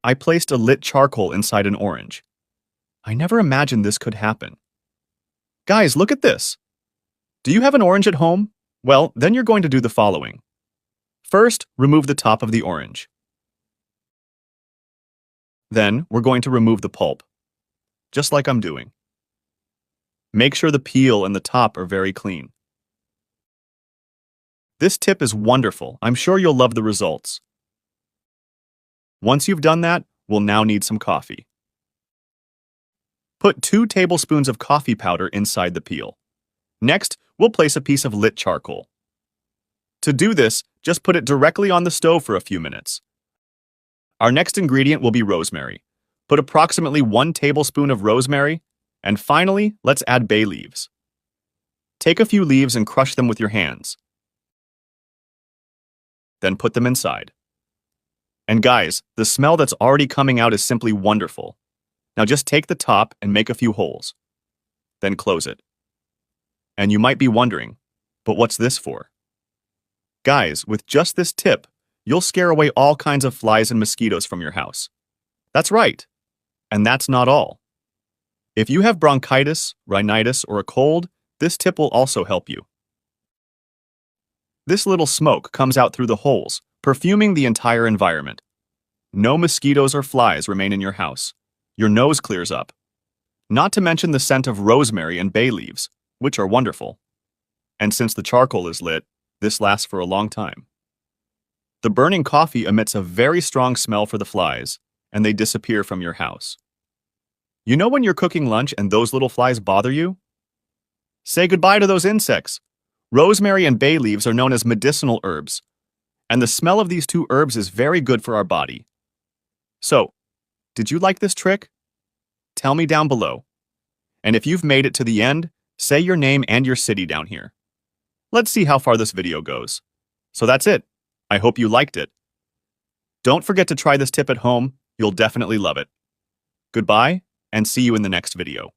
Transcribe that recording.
I placed a lit charcoal inside an orange. I never imagined this could happen. Guys, look at this. Do you have an orange at home? Well, then you're going to do the following. First, remove the top of the orange. Then, we're going to remove the pulp, just like I'm doing. Make sure the peel and the top are very clean. This tip is wonderful. I'm sure you'll love the results. Once you've done that, we'll now need some coffee. Put 2 tablespoons of coffee powder inside the peel. Next, we'll place a piece of lit charcoal. To do this, just put it directly on the stove for a few minutes. Our next ingredient will be rosemary. Put approximately 1 tablespoon of rosemary, and finally, let's add bay leaves. Take a few leaves and crush them with your hands. Then put them inside. And guys, the smell that's already coming out is simply wonderful. Now just take the top and make a few holes. Then close it. And you might be wondering, but what's this for? Guys, with just this tip, you'll scare away all kinds of flies and mosquitoes from your house. That's right. And that's not all. If you have bronchitis, rhinitis, or a cold, this tip will also help you. This little smoke comes out through the holes, perfuming the entire environment. No mosquitoes or flies remain in your house. Your nose clears up. Not to mention the scent of rosemary and bay leaves, which are wonderful. And since the charcoal is lit, this lasts for a long time. The burning coffee emits a very strong smell for the flies, and they disappear from your house. You know when you're cooking lunch and those little flies bother you? Say goodbye to those insects. Rosemary and bay leaves are known as medicinal herbs, and the smell of these 2 herbs is very good for our body. So, did you like this trick? Tell me down below. And if you've made it to the end, say your name and your city down here. Let's see how far this video goes. So that's it. I hope you liked it. Don't forget to try this tip at home. You'll definitely love it. Goodbye, and see you in the next video.